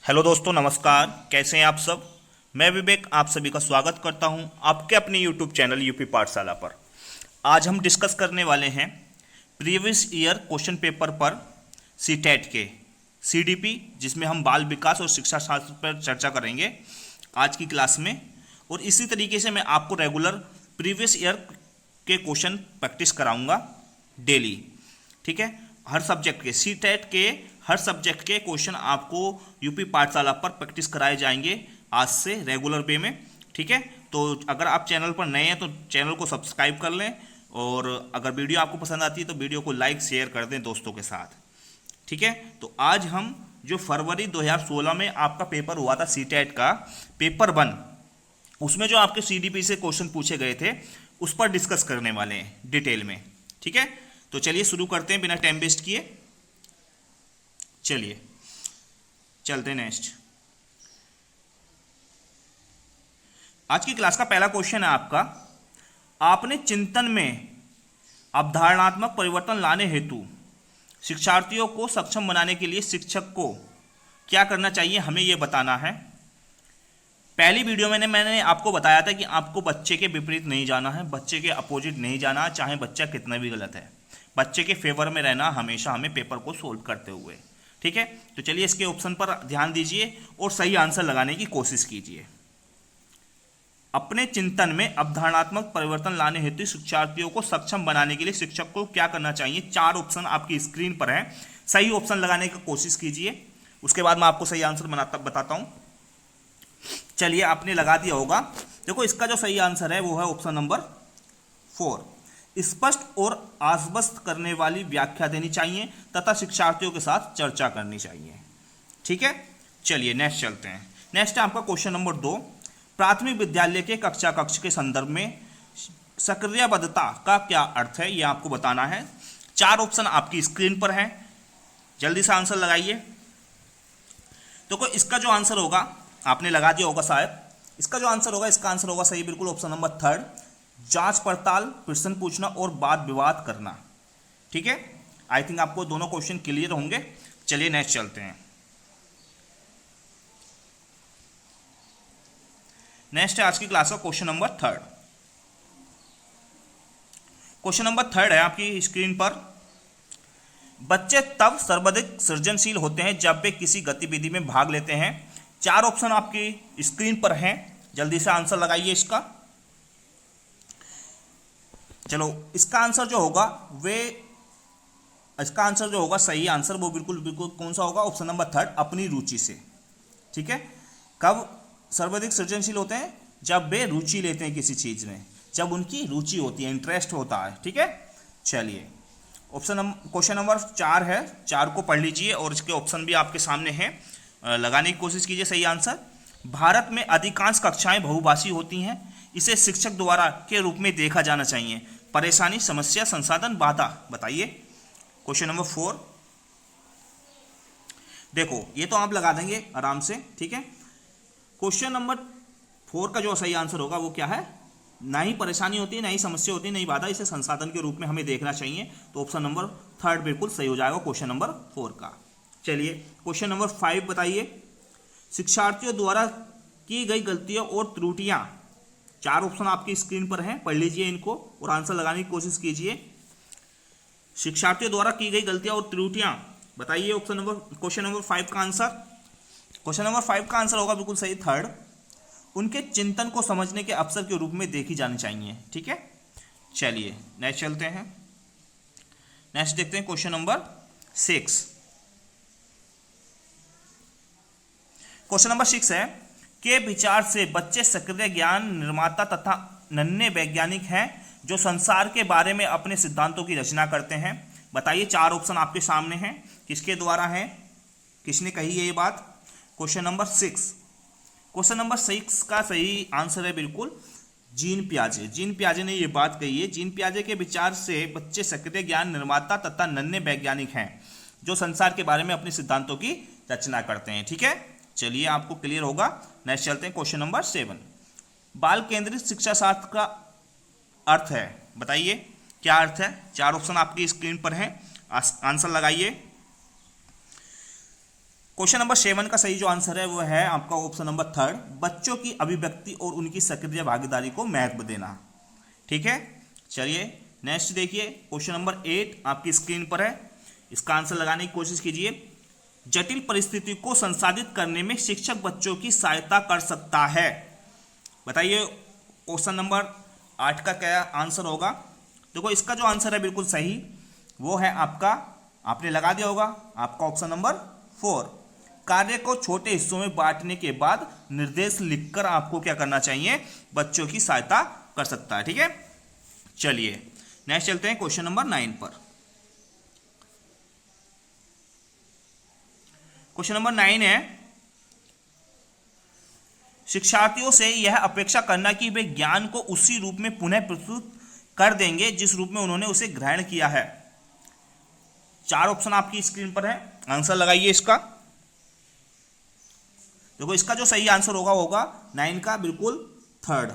Hello दोस्तों, नमस्कार। कैसे हैं आप सब। मैं विवेक आप सभी का स्वागत करता हूं आपके अपने यूट्यूब चैनल यूपी पाठशाला पर। आज हम डिस्कस करने वाले हैं प्रीवियस ईयर क्वेश्चन पेपर पर सीटेट के सीडीपी, जिसमें हम बाल विकास और शिक्षा शास्त्र पर चर्चा करेंगे आज की क्लास में। और इसी तरीके से मैं आपको रेगुलर प्रीवियस ईयर के क्वेश्चन प्रैक्टिस कराऊंगा डेली। ठीक है, हर सब्जेक्ट के सीटेट के हर सब्जेक्ट के क्वेश्चन आपको यूपी पाठशाला पर प्रैक्टिस कराए जाएंगे आज से रेगुलर वे में। ठीक है, तो अगर आप चैनल पर नए हैं तो चैनल को सब्सक्राइब कर लें, और अगर वीडियो आपको पसंद आती है तो वीडियो को लाइक शेयर कर दें दोस्तों के साथ। ठीक है, तो आज हम जो फरवरी 2016 में आपका पेपर हुआ था सीटेट का पेपर 1, उसमें जो आपके सीडीपी से क्वेश्चन पूछे गए थे उस पर डिस्कस करने वाले हैं डिटेल में। ठीक है, तो चलिए शुरू करते हैं बिना टाइम वेस्ट किए। चलिए चलते हैं नेक्स्ट। आज की क्लास का पहला क्वेश्चन है आपका, आपने चिंतन में अवधारणात्मक परिवर्तन लाने हेतु शिक्षार्थियों को सक्षम बनाने के लिए शिक्षक को क्या करना चाहिए, हमें यह बताना है। पहली वीडियो में मैंने आपको बताया था कि आपको बच्चे के विपरीत नहीं जाना है, बच्चे के अपोजिट नहीं जाना, चाहे बच्चा कितना भी गलत है, बच्चे के फेवर में रहना हमेशा हमें पेपर को सोल्व करते हुए। ठीक है, तो चलिए इसके ऑप्शन पर ध्यान दीजिए और सही आंसर लगाने की कोशिश कीजिए। अपने चिंतन में अवधारणात्मक परिवर्तन लाने हेतु शिक्षार्थियों को सक्षम बनाने के लिए शिक्षक को क्या करना चाहिए। 4 ऑप्शन आपकी स्क्रीन पर है, सही ऑप्शन लगाने की कोशिश कीजिए, उसके बाद मैं आपको सही आंसर बताता हूं। चलिए, आपने लगा दिया होगा। देखो, इसका जो सही आंसर है वो है ऑप्शन नंबर 4। स्पष्ट और आश्वस्त करने वाली व्याख्या देनी चाहिए तथा शिक्षार्थियों के साथ चर्चा करनी चाहिए। ठीक है, चलिए नेक्स्ट चलते हैं। नेक्स्ट है आपका क्वेश्चन नंबर 2, प्राथमिक विद्यालय के कक्षा कक्ष के संदर्भ में सक्रियबद्धता का क्या अर्थ है, यह आपको बताना है। 4 ऑप्शन आपकी स्क्रीन पर है, जल्दी से आंसर लगाइए। तो इसका जो आंसर होगा, आपने लगा दिया होगा शायद, इसका जो आंसर होगा, इसका आंसर होगा सही बिल्कुल ऑप्शन नंबर 3, जांच पड़ताल, प्रश्न पूछना और वाद विवाद करना। ठीक है, आई थिंक आपको दोनों क्वेश्चन क्लियर होंगे। चलिए नेक्स्ट चलते हैं। नेक्स्ट है आज की क्लास का क्वेश्चन नंबर 3। क्वेश्चन नंबर 3 है आपकी स्क्रीन पर, बच्चे तब सर्वाधिक सृजनशील होते हैं जब वे किसी गतिविधि में भाग लेते हैं। 4 ऑप्शन आपकी स्क्रीन पर हैं, जल्दी से आंसर लगाइए इसका। चलो, इसका आंसर जो होगा सही आंसर वो बिल्कुल कौन सा होगा, ऑप्शन नंबर 3, अपनी रुचि से। ठीक है, कब सर्वाधिक सृजनशील होते हैं, जब वे रुचि लेते हैं किसी चीज में, जब उनकी रुचि होती है, इंटरेस्ट होता है। ठीक है, चलिए क्वेश्चन नंबर 4 है, 4 को पढ़ लीजिए और इसके ऑप्शन भी आपके सामने हैं, लगाने की कोशिश कीजिए सही आंसर। भारत में अधिकांश कक्षाएं बहुभाषी होती हैं, इसे शिक्षक द्वारा के रूप में देखा जाना चाहिए। परेशानी, समस्या, संसाधन, बाधा, बताइए। क्वेश्चन नंबर 4, देखो ये तो आप लगा देंगे आराम से। ठीक है, क्वेश्चन नंबर 4 का जो सही आंसर होगा वो क्या है, ना ही परेशानी होती है, ना ही समस्या होती है, ना ही बाधा, इसे संसाधन के रूप में हमें देखना चाहिए। तो ऑप्शन नंबर 3 बिल्कुल सही हो जाएगा क्वेश्चन नंबर 4 का। चलिए क्वेश्चन नंबर 5 बताइए, शिक्षार्थियों द्वारा की गई गलतियां और त्रुटियां। 4 ऑप्शन आपकी स्क्रीन पर हैं, पढ़ लीजिए इनको और आंसर लगाने की कोशिश कीजिए। शिक्षार्थियों द्वारा की गई गलतियां और त्रुटियां, बताइए क्वेश्चन नंबर 5 का आंसर। क्वेश्चन नंबर 5 का आंसर होगा बिल्कुल सही 3, उनके चिंतन को समझने के अवसर के रूप में देखी जानी चाहिए। ठीक है, चलिए नेक्स्ट चलते हैं। नेक्स्ट देखते हैं क्वेश्चन नंबर 6। क्वेश्चन नंबर 6 है, के विचार से बच्चे सक्रिय ज्ञान निर्माता तथा नन्हे वैज्ञानिक हैं जो संसार के बारे में अपने सिद्धांतों की रचना करते हैं। बताइए, 4 ऑप्शन आपके सामने हैं, किसके द्वारा है, किसने कही है ये बात। क्वेश्चन नंबर 6, क्वेश्चन नंबर 6 का सही आंसर है बिल्कुल जीन पियाजे। जीन पियाजे ने ये बात कही है। जीन पियाजे के विचार से बच्चे सक्रिय ज्ञान निर्माता तथा नन्हे वैज्ञानिक हैं जो संसार के बारे में अपने सिद्धांतों की रचना करते हैं। ठीक है, चलिए आपको क्लियर होगा। नेक्स्ट चलते हैं क्वेश्चन नंबर 7, बाल केंद्रित शिक्षा शास्त्र का अर्थ है, बताइए क्या अर्थ है। 4 ऑप्शन आपकी स्क्रीन पर हैं, आंसर लगाइए। क्वेश्चन नंबर 7 का सही जो आंसर है वो है आपका ऑप्शन नंबर 3, बच्चों की अभिव्यक्ति और उनकी सक्रिय भागीदारी को महत्व देना। ठीक है, चलिए नेक्स्ट देखिए, क्वेश्चन नंबर 8 आपकी स्क्रीन पर है, इसका आंसर लगाने की कोशिश कीजिए। जटिल परिस्थिति को संसाधित करने में शिक्षक बच्चों की सहायता कर सकता है। बताइए क्वेश्चन नंबर 8 का क्या आंसर होगा। देखो इसका जो आंसर है बिल्कुल सही, वो है आपका, आपने लगा दिया होगा, आपका ऑप्शन नंबर 4। कार्य को छोटे हिस्सों में बांटने के बाद निर्देश लिखकर आपको क्या करना चाहिए, बच्चों की सहायता कर सकता है। ठीक है, चलिए नेक्स्ट चलते हैं क्वेश्चन नंबर 9 पर। क्वेश्चन नंबर 9 है, शिक्षार्थियों से यह अपेक्षा करना कि वे ज्ञान को उसी रूप में पुनः प्रस्तुत कर देंगे जिस रूप में उन्होंने उसे ग्रहण किया है। 4 ऑप्शन आपकी स्क्रीन पर है, आंसर लगाइए इसका। देखो इसका जो सही आंसर होगा 9 का बिल्कुल 3rd,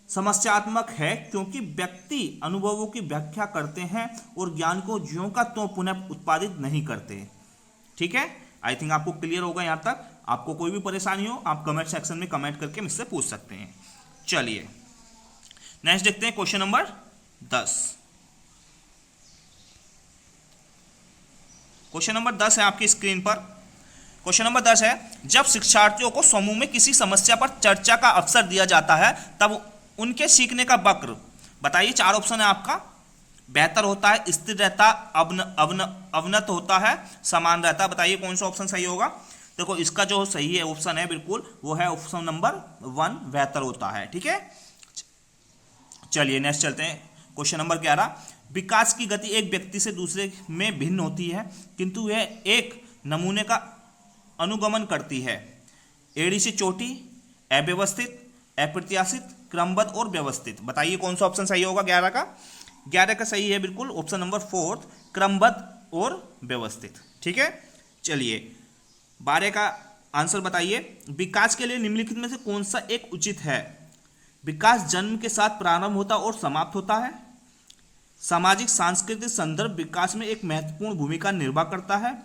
समस्यात्मक है क्योंकि व्यक्ति अनुभवों की व्याख्या करते हैं और ज्ञान को ज्यों का त्यों पुनः उत्पादित नहीं करते। ठीक है, आई थिंक आपको क्लियर होगा यहां तक। आपको कोई भी परेशानी हो आप कमेंट सेक्शन में कमेंट करके मुझसे पूछ सकते हैं। चलिए नेक्स्ट देखते हैं क्वेश्चन नंबर 10। क्वेश्चन नंबर 10 है आपकी स्क्रीन पर। क्वेश्चन नंबर 10 है, जब शिक्षार्थियों को समूह में किसी समस्या पर चर्चा का अवसर दिया जाता है तब उनके सीखने का वक्र, बताइए 4 ऑप्शन है आपका, बेहतर होता है, स्थिर रहता, अवनत होता है, समान रहता। बताइए कौन सा ऑप्शन सही होगा। देखो इसका जो सही है ऑप्शन है बिल्कुल वो है ऑप्शन नंबर 1, बेहतर होता है। ठीक है, चलिए नेक्स्ट चलते हैं क्वेश्चन नंबर 11। विकास की गति एक व्यक्ति से दूसरे में भिन्न होती है किंतु यह एक नमूने का अनुगमन करती है। एड़ी से चोटी, अव्यवस्थित, अप्रत्याशित, क्रमबद्ध और व्यवस्थित। बताइए कौन सा ऑप्शन सही होगा 11 का। 11 का सही है बिल्कुल ऑप्शन नंबर 4, क्रमबद्ध और व्यवस्थित। ठीक है, चलिए 12 का आंसर बताइए। विकास के लिए निम्नलिखित में से कौन सा एक उचित है। विकास जन्म के साथ प्रारंभ होता और समाप्त होता है। सामाजिक सांस्कृतिक संदर्भ विकास में एक महत्वपूर्ण भूमिका निर्वाह करता है।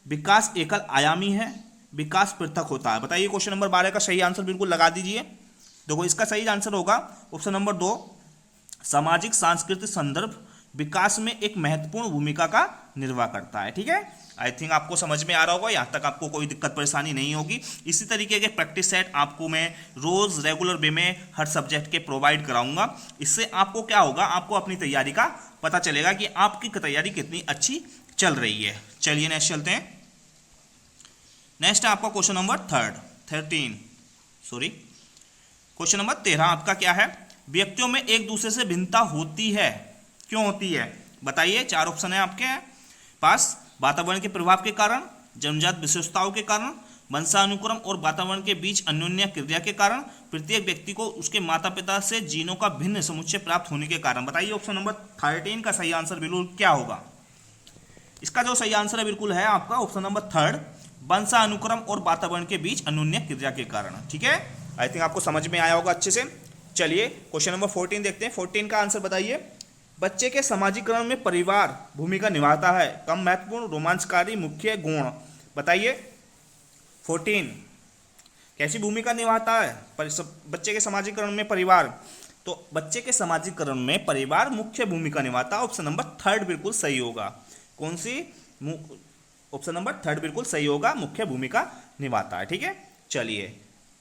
विकास एकल आयामी है। विकास पृथक होता है। बताइए क्वेश्चन नंबर 12 का सही आंसर बिल्कुल लगा दीजिए। देखो इसका सही आंसर होगा ऑप्शन नंबर 2, सामाजिक सांस्कृतिक संदर्भ विकास में एक महत्वपूर्ण भूमिका का निर्वाह करता है। ठीक है, आई थिंक आपको समझ में आ रहा होगा, यहाँ तक आपको कोई दिक्कत परेशानी नहीं होगी। इसी तरीके के प्रैक्टिस सेट आपको मैं रोज रेगुलर वे में हर सब्जेक्ट के प्रोवाइड कराऊंगा। इससे आपको क्या होगा, आपको अपनी तैयारी का पता चलेगा कि आपकी तैयारी कितनी अच्छी चल रही है। चलिए नेक्स्ट चलते हैं। नेक्स्ट है आपका क्वेश्चन नंबर 13। क्वेश्चन नंबर 13 आपका क्या है, व्यक्तियों में एक दूसरे से भिन्नता होती है, क्यों होती है। बताइए 4 ऑप्शन है आपके पास। वातावरण के प्रभाव के कारण, जन्मजात विशेषताओं के कारण, वंशानुक्रम और वातावरण के बीच अन्योन्य क्रिया के कारण, प्रत्येक व्यक्ति को उसके माता पिता से जीनों का भिन्न समुच्चय प्राप्त होने के कारण। बताइए ऑप्शन नंबर 13 का सही आंसर बिल्कुल क्या होगा। इसका जो सही आंसर है बिल्कुल है आपका ऑप्शन नंबर 3, वंशानुक्रम और वातावरण के बीच अन्योन्य क्रिया के कारण। ठीक है, आई थिंक आपको समझ में आया होगा अच्छे से। चलिए क्वेश्चन नंबर 14 देखते हैं। 14 का आंसर बताइए। बच्चे के समाजीकरण में परिवार भूमिका निभाता है, कम महत्वपूर्ण, रोमांचकारी, मुख्य गुण। बताइए 14 कैसी भूमिका निभाता है बच्चे के समाजीकरण में परिवार। तो बच्चे के समाजीकरण में परिवार मुख्य भूमिका निभाता है। ऑप्शन नंबर 3 बिल्कुल सही होगा। कौन सी, ऑप्शन नंबर 3 बिल्कुल सही होगा, मुख्य भूमिका निभाता है। ठीक है, चलिए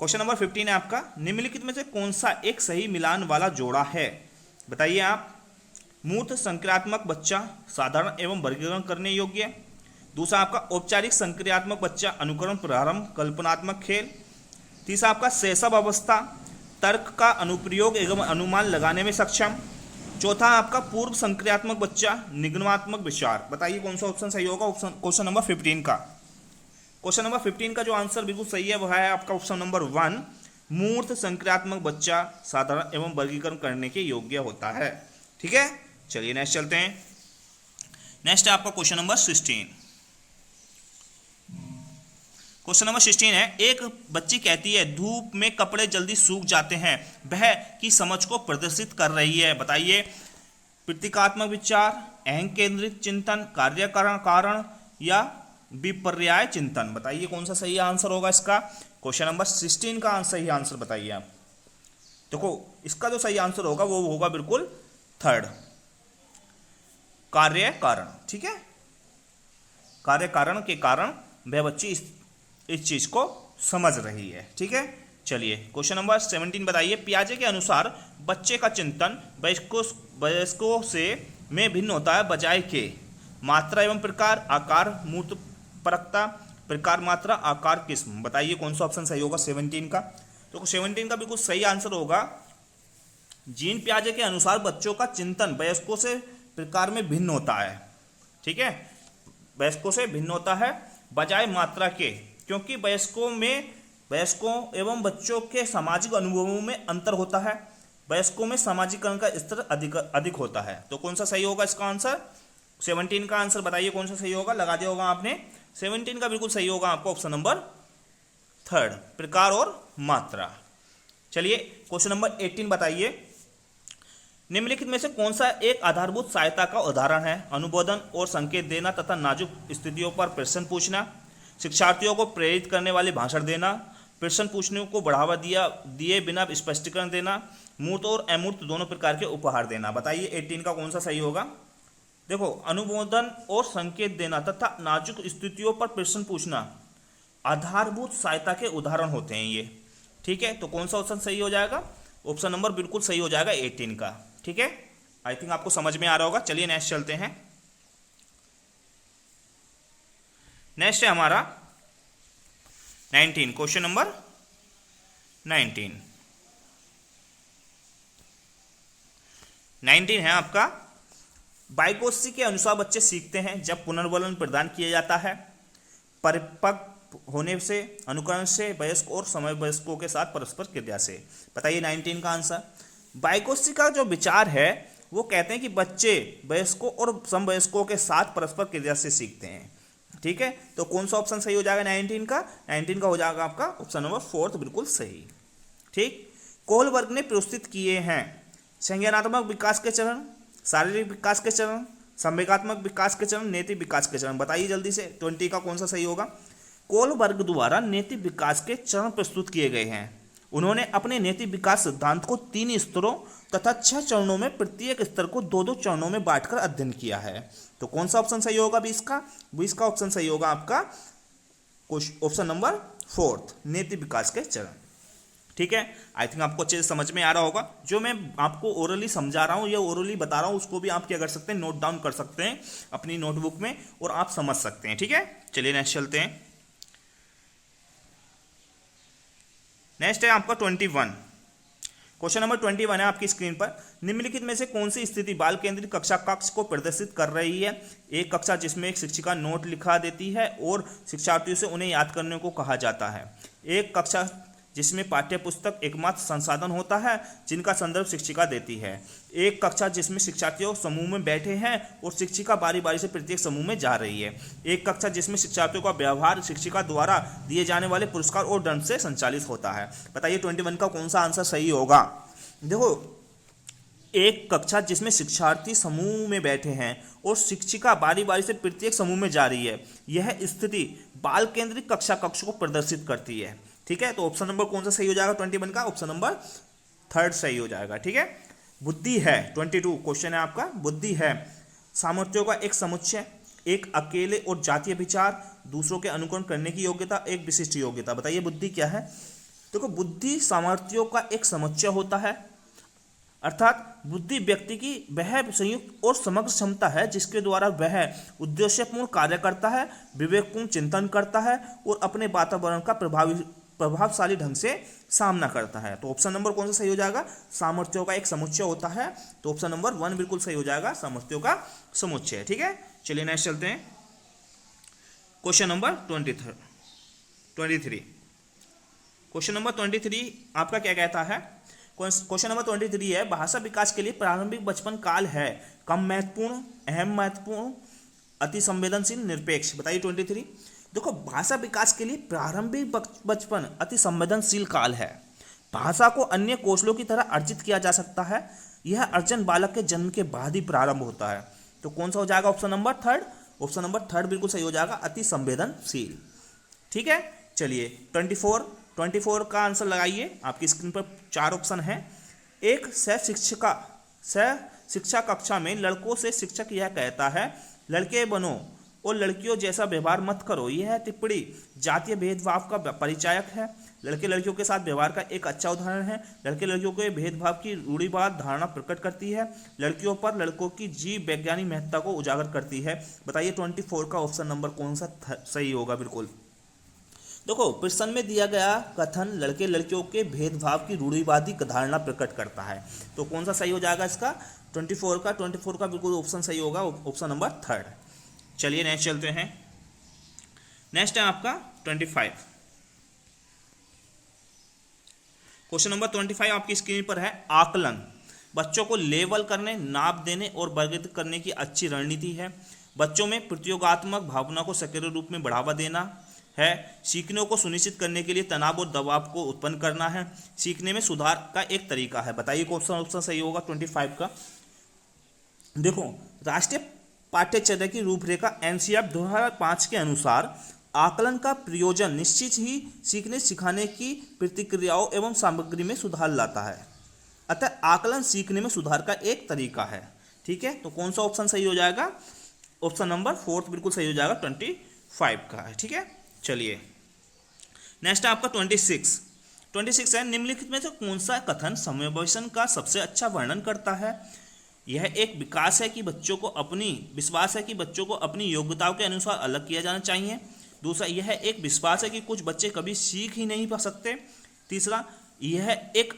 क्वेश्चन नंबर 15 है आपका। निम्नलिखित में से कौन सा एक सही मिलान वाला जोड़ा है। बताइए आप। मूर्त संक्रियात्मक बच्चा साधारण एवं वर्गीकरण करने योग्य। दूसरा आपका औपचारिक संक्रियात्मक बच्चा अनुकरण, प्रारंभ, कल्पनात्मक खेल। तीसरा आपका शैशव अवस्था तर्क का अनुप्रयोग एवं अनुमान लगाने में सक्षम। चौथा आपका पूर्व संक्रियात्मक बच्चा निगमनात्मक विचार। बताइए कौन सा ऑप्शन सही होगा क्वेश्चन नंबर 15 का। क्वेश्चन नंबर 15 का जो आंसर बिल्कुल सही है वह है आपका ऑप्शन नंबर 1, मूर्त संक्रियात्मक बच्चा साधारण एवं वर्गीकरण करने के योग्य होता है। ठीक है, चलिए नेक्स्ट चलते हैं। नेक्स्ट है आपका क्वेश्चन नंबर 16। क्वेश्चन नंबर 16 है, एक बच्ची कहती है धूप में कपड़े जल्दी सूख जाते हैं, वह की समझ को प्रदर्शित कर रही है। बताइए प्रतीकात्मक विचार, अहं केंद्रित चिंतन, कार्यकारण कारण या विपर्याय चिंतन। बताइए कौन सा सही आंसर होगा इसका। क्वेश्चन नंबर 16 का सही आंसर बताइए आप। देखो इसका जो सही आंसर होगा वो होगा बिल्कुल थर्ड, कार्य कारण। ठीक है, कार्य कारण के कारण वह बच्ची इस चीज को समझ रही है। ठीक है, चलिए क्वेश्चन नंबर 17 बताइए। पियाजे के अनुसार बच्चे का चिंतन वयस्कों से में भिन्न होता है बजाय के मात्रा एवं प्रकार, आकार, मूर्त परकता, प्रकार, मात्रा, आकार, किस्म। बताइए कौन सा ऑप्शन सही होगा 17 का। तो 17 का बिल्कुल सही आंसर होगा जीन पियाजे के अनुसार बच्चों का चिंतन वयस्कों से प्रकार में भिन्न होता है। ठीक है, वयस्कों से भिन्न होता है बजाय मात्रा के, क्योंकि वयस्कों एवं बच्चों के सामाजिक अनुभवों में अंतर होता है। वयस्कों में सामाजिकरण का स्तर अधिक होता है। तो कौन सा सही होगा इसका आंसर। 17 का आंसर बताइए कौन सा सही होगा। लगा दिया होगा आपने। 17 का बिल्कुल सही होगा आपका ऑप्शन नंबर थर्ड, प्रकार और मात्रा। चलिए क्वेश्चन नंबर 18 बताइए। निम्नलिखित में से कौन सा एक आधारभूत सहायता का उदाहरण है। अनुबोधन और संकेत देना तथा नाजुक स्थितियों पर प्रश्न पूछना, शिक्षार्थियों को प्रेरित करने वाले भाषण देना, प्रश्न पूछने को बढ़ावा दिए बिना स्पष्टीकरण देना, मूर्त और अमूर्त दोनों प्रकार के उपहार देना। बताइए 18 का कौन सा सही होगा। देखो अनुबोधन और संकेत देना तथा नाजुक स्थितियों पर प्रश्न पूछना आधारभूत सहायता के उदाहरण होते हैं ये। ठीक है, तो कौन सा ऑप्शन सही हो जाएगा। ऑप्शन नंबर बिल्कुल सही हो जाएगा 18 का। ठीक है, आई थिंक आपको समझ में आ रहा होगा। चलिए नेक्स्ट चलते हैं। नेक्स्ट है हमारा 19, क्वेश्चन नंबर 19 है आपका। वाइगोत्स्की के अनुसार बच्चे सीखते हैं जब पुनर्वलन प्रदान किया जाता है, परिपक्व होने से, अनुकरण से, वयस्क और समय वयस्कों के साथ परस्पर क्रिया से। बताइए 19 का आंसर। वाइगोत्स्की का जो विचार है वो कहते हैं कि बच्चे वयस्कों और समवयस्कों के साथ परस्पर क्रिया से सीखते हैं। ठीक है, तो कौन सा ऑप्शन सही हो जाएगा 19 का। 19 का हो जाएगा आपका ऑप्शन नंबर 4 बिल्कुल सही। ठीक, कोहलबर्ग ने प्रस्तुत किए हैं संज्ञानात्मक विकास के चरण, शारीरिक विकास के चरण, संवेगात्मक विकास के चरण, नैतिक विकास के चरण। बताइए जल्दी से 20 का कौन सा सही होगा। कोहलबर्ग द्वारा नैतिक विकास के चरण प्रस्तुत किए गए हैं। उन्होंने अपने नैतिक विकास सिद्धांत को 3 स्तरों तथा 6 चरणों में प्रत्येक स्तर को 2-2 चरणों में बांटकर अध्ययन किया है। तो कौन सा ऑप्शन सही होगा 20 का। 20 का ऑप्शन सही होगा आपका ऑप्शन नंबर 4, नैतिक विकास के चरण। ठीक है, आई थिंक आपको अच्छे से समझ में आ रहा होगा। जो मैं आपको ओरली समझा रहा हूँ या ओरली बता रहा हूँ उसको भी आप क्या कर सकते हैं, नोट डाउन कर सकते हैं अपनी नोटबुक में और आप समझ सकते हैं। ठीक है, चलिए नेक्स्ट चलते हैं। नेक्स्ट है आपका 21, क्वेश्चन नंबर 21 है आपकी स्क्रीन पर। निम्नलिखित में से कौन सी स्थिति बाल केंद्रित कक्षा कक्ष को प्रदर्शित कर रही है। एक कक्षा जिसमें एक शिक्षिका नोट लिखा देती है और शिक्षार्थियों से उन्हें याद करने को कहा जाता है। एक कक्षा जिसमें पाठ्य पुस्तक एकमात्र संसाधन होता है जिनका संदर्भ शिक्षिका देती है। एक कक्षा जिसमें शिक्षार्थी समूह में बैठे हैं और शिक्षिका बारी बारी से प्रत्येक समूह में जा रही है। एक कक्षा जिसमें शिक्षार्थियों का व्यवहार शिक्षिका द्वारा दिए जाने वाले पुरस्कार और दंड से संचालित होता है। बताइए 21 का कौन सा आंसर सही होगा। देखो, एक कक्षा जिसमें शिक्षार्थी समूह में बैठे हैं और शिक्षिका बारी बारी से प्रत्येक समूह में जा रही है, यह स्थिति बाल केंद्रित कक्षा कक्ष को प्रदर्शित करती है। ठीक है, तो ऑप्शन नंबर कौन सा सही हो जाएगा 21 का। ऑप्शन नंबर 3 सही हो जाएगा। ठीक है, बुद्धि है 22 क्वेश्चन है आपका। बुद्धि है सामर्थ्यों का एक समुच्चय, एक अकेले और जातीय विचार, दूसरों के अनुकरण करने की योग्यता, एक विशिष्ट योग्यता। बताइए बुद्धि क्या है। देखो, बुद्धि सामर्थ्यों का एक समुच्चय होता है, अर्थात बुद्धि व्यक्ति की वह संयुक्त और समग्र क्षमता है जिसके द्वारा वह उद्देश्यपूर्ण कार्य करता है, विवेकपूर्ण चिंतन करता है और अपने वातावरण का प्रभावशाली ढंग से सामना करता है। तो ऑप्शन नंबर कौन सा सही हो जाएगा। सामर्थ्यों का एक समुच्चय होता है, तो ऑप्शन नंबर 1 बिल्कुल सही हो जाएगा, सामर्थ्यों का समुच्चय। ठीक है, चलिए नेक्स्ट चलते हैं। Question number 23। क्वेश्चन नंबर 23 आपका क्या कहता है। क्वेश्चन नंबर 23 है, भाषा विकास के लिए प्रारंभिक बचपन काल है कम महत्वपूर्ण, अहम महत्वपूर्ण, अति संवेदनशील, निरपेक्ष। बताइए 23। देखो, भाषा विकास के लिए प्रारंभिक बचपन अति संवेदनशील काल है। भाषा को अन्य कौशलों की तरह अर्जित किया जा सकता है। यह अर्जन बालक के जन्म के बाद ही प्रारंभ होता है। तो कौन सा हो जाएगा option number 3, option number third बिल्कुल सही हो जाएगा, अति संवेदनशील। ठीक है, चलिए 24 का आंसर लगाइए। आपकी स्क्रीन पर 4 ऑप्शन है। एक सह शिक्षा कक्षा में लड़कों से शिक्षक यह कहता है, लड़के बनो और लड़कियों जैसा व्यवहार मत करो। यह टिप्पणी जातीय भेदभाव का परिचायक है। लड़के लड़कियों के साथ व्यवहार का एक अच्छा उदाहरण है। लड़के लड़कियों के भेदभाव की रूढ़िवाद धारणा प्रकट करती है। लड़कियों पर लड़कों की जीव वैज्ञानिक महत्ता को उजागर करती है। बताइए 24 का ऑप्शन नंबर कौन सा सही होगा। बिल्कुल देखो, प्रश्न में दिया गया कथन लड़के लड़कियों के भेदभाव की रूढ़िवादी धारणा प्रकट करता है, तो कौन सा सही हो जाएगा इसका 24 का बिल्कुल ऑप्शन सही होगा, ऑप्शन नंबर थर्ड। चलिए नेक्स्ट चलते हैं। नेक्स्ट है आपका 25। क्वेश्चन नंबर 25 आपकी स्क्रीन पर है। आकलन बच्चों को लेवल करने, नाप देने और वर्गीकृत करने की अच्छी रणनीति है। बच्चों में प्रतियोगात्मक भावना को सक्रिय रूप में बढ़ावा देना है। सीखने को सुनिश्चित करने के लिए तनाव और दबाव को उत्पन्न करना है। सीखने में सुधार का एक तरीका है। बताइए कौन सा ऑप्शन सही होगा 25 का। देखो, राष्ट्रीय पाठ्यचर्या की रूपरेखा एनसीईआरटी 2005 के अनुसार आकलन का प्रयोजन निश्चित ही सीखने सिखाने की प्रतिक्रियाओं एवं सामग्री में सुधार लाता है। अतः आकलन सीखने में सुधार का एक तरीका है। ठीक है, तो कौन सा ऑप्शन सही हो जाएगा, ऑप्शन नंबर 4 बिल्कुल सही हो जाएगा, 25 का है। ठीक है, चलिए नेक्स्ट है आपका 26 है। निम्नलिखित में से कौन सा कथन समावेशन का सबसे अच्छा वर्णन करता है। यह एक विश्वास है कि बच्चों को अपनी योग्यताओं के अनुसार अलग किया जाना चाहिए। दूसरा, यह एक विश्वास है कि कुछ बच्चे कभी सीख ही नहीं पा सकते। तीसरा, यह एक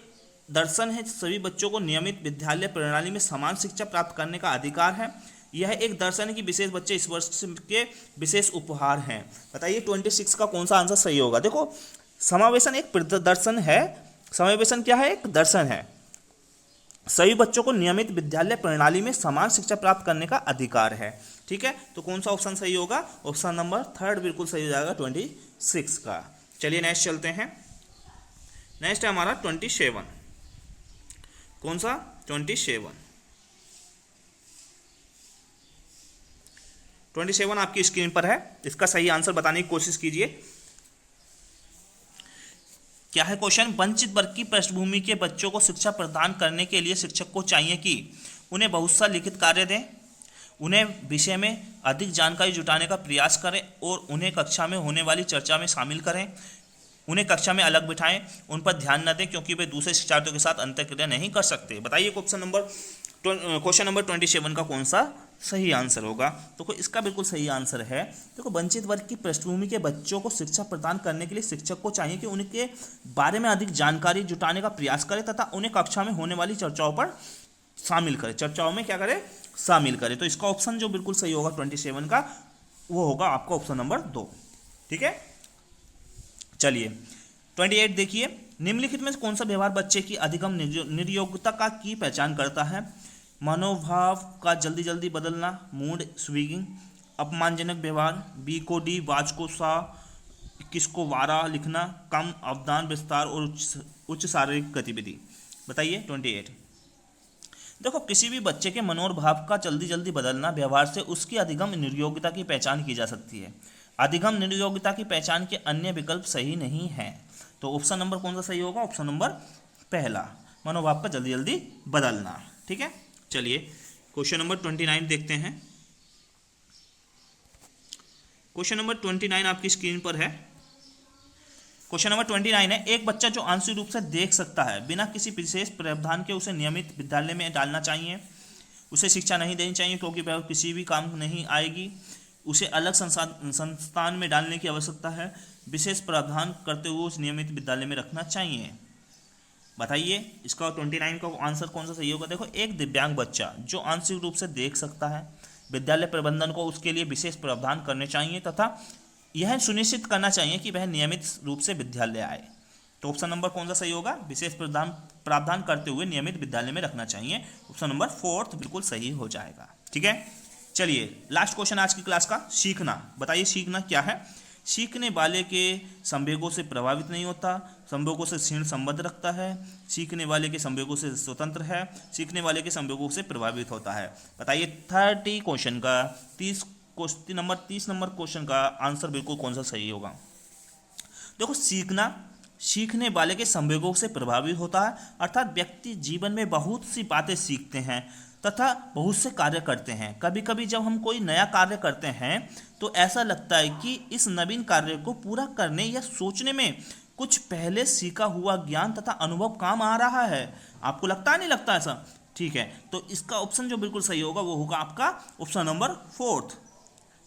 दर्शन है सभी बच्चों को नियमित विद्यालय प्रणाली में समान शिक्षा प्राप्त करने का अधिकार है। यह एक दर्शन है कि विशेष बच्चे इस वर्ष के विशेष उपहार हैं। बताइए 26 का कौन सा आंसर सही होगा। देखो, समावेशन एक दर्शन है। समावेशन क्या है, एक दर्शन है। सभी बच्चों को नियमित विद्यालय प्रणाली में समान शिक्षा प्राप्त करने का अधिकार है। ठीक है, तो कौन सा ऑप्शन सही होगा, ऑप्शन नंबर थर्ड बिल्कुल सही हो जाएगा 26 का। चलिए नेक्स्ट चलते हैं। नेक्स्ट है हमारा 27। कौन सा 27 आपकी स्क्रीन पर है। इसका सही आंसर बताने की कोशिश कीजिए। क्या है क्वेश्चन। वंचित वर्ग की पृष्ठभूमि के बच्चों को शिक्षा प्रदान करने के लिए शिक्षक को चाहिए कि उन्हें बहुत सा लिखित कार्य दें, उन्हें विषय में अधिक जानकारी जुटाने का प्रयास करें और उन्हें कक्षा में होने वाली चर्चा में शामिल करें। उन्हें कक्षा में अलग बिठाएं, उन पर ध्यान न दें क्योंकि वे दूसरे शिक्षार्थियों के साथ अंतर्क्रिया नहीं कर सकते। बताइए क्वेश्चन नंबर 27 का कौन सा सही आंसर होगा। तो इसका बिल्कुल सही आंसर है। देखो, वंचित वर्ग की पृष्ठभूमि के बच्चों को शिक्षा प्रदान करने के लिए शिक्षक को चाहिए कि उनके बारे में अधिक जानकारी जुटाने का प्रयास करें तथा उन्हें कक्षा में होने वाली चर्चाओं पर शामिल करें। चर्चाओं में क्या करें, शामिल करें। तो इसका ऑप्शन जो बिल्कुल सही होगा 27 का, वो होगा आपका ऑप्शन नंबर 2। ठीक है, चलिए 28 देखिए। निम्नलिखित में कौन सा व्यवहार बच्चे की अधिगम निर्योग्यता की पहचान करता है। मनोभाव का जल्दी जल्दी बदलना, मूड स्विंगिंग, अपमानजनक व्यवहार, बी को डी, वाच को सा, किसको वारा लिखना, कम अवधान विस्तार और उच्च शारीरिक गतिविधि। बताइए 28। देखो, किसी भी बच्चे के मनोभाव का जल्दी जल्दी बदलना व्यवहार से उसकी अधिगम निर्योग्यता की पहचान की जा सकती है। अधिगम निर्योग्यता की पहचान के अन्य विकल्प सही नहीं है। तो ऑप्शन नंबर कौन सा सही होगा, ऑप्शन नंबर पहला, मनोभाव का जल्दी जल्दी बदलना। ठीक है, चलिए क्वेश्चन नंबर 29 देखते हैं। क्वेश्चन नंबर 29 आपकी स्क्रीन पर है। क्वेश्चन नंबर 29 है। एक बच्चा जो आंशिक रूप से देख सकता है बिना किसी विशेष प्रावधान के उसे नियमित विद्यालय में डालना चाहिए। उसे शिक्षा नहीं देनी चाहिए क्योंकि वह किसी भी काम नहीं आएगी। उसे अलग संस्थान में डालने की आवश्यकता है। विशेष प्रावधान करते हुए उस नियमित विद्यालय में रखना चाहिए। बताइए इसका 29 का आंसर कौन सा सही होगा। देखो, एक दिव्यांग बच्चा जो आंशिक रूप से देख सकता है, विद्यालय प्रबंधन को उसके लिए विशेष प्रावधान करने चाहिए तथा यह सुनिश्चित करना चाहिए कि वह नियमित रूप से विद्यालय आए। तो ऑप्शन नंबर कौन सा सही होगा, विशेष प्रावधान करते हुए नियमित विद्यालय में रखना चाहिए। ऑप्शन नंबर 4 बिल्कुल सही हो जाएगा। ठीक है, चलिए लास्ट क्वेश्चन आज की क्लास का, सीखना। बताइए सीखना क्या है। सीखने वाले के संवेगों से प्रभावित नहीं होता, संवेगों से क्षीण संबंध रखता है, सीखने वाले के संवेगों से स्वतंत्र है, सीखने वाले के संवेगों से प्रभावित होता है। बताइए 30 क्वेश्चन का 30 क्वेश्चन नंबर 30 नंबर क्वेश्चन का आंसर बिल्कुल कौन सा सही होगा। देखो, सीखना सीखने वाले के संवेगों से प्रभावित होता है, अर्थात व्यक्ति जीवन में बहुत सी बातें सीखते हैं तथा बहुत से कार्य करते हैं। कभी कभी जब हम कोई नया कार्य करते हैं तो ऐसा लगता है कि इस नवीन कार्य को पूरा करने या सोचने में कुछ पहले सीखा हुआ ज्ञान तथा अनुभव काम आ रहा है। आपको लगता है, नहीं लगता ऐसा? ठीक है, तो इसका ऑप्शन जो बिल्कुल सही होगा वो होगा आपका ऑप्शन नंबर 4।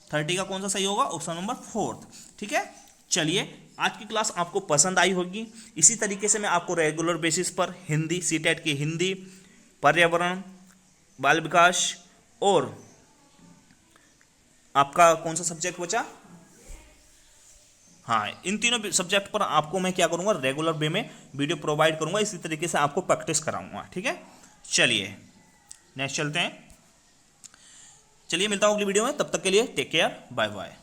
30 का कौन सा सही होगा? Option number 4। ठीक है, चलिए, आज की क्लास आपको पसंद आई होगी। इसी तरीके से मैं आपको रेगुलर बेसिस पर हिंदी, सीटेट की हिंदी, पर्यावरण, बाल विकास और आपका कौन सा सब्जेक्ट बचा? हाँ, इन तीनों सब्जेक्ट पर आपको मैं क्या करूँगा, रेगुलर वे में वीडियो प्रोवाइड करूँगा। इसी तरीके से आपको प्रैक्टिस कराऊंगा। ठीक है, चलिए नेक्स्ट चलते हैं। चलिए, मिलता हूँ अगली वीडियो में, तब तक के लिए टेक केयर, बाय बाय।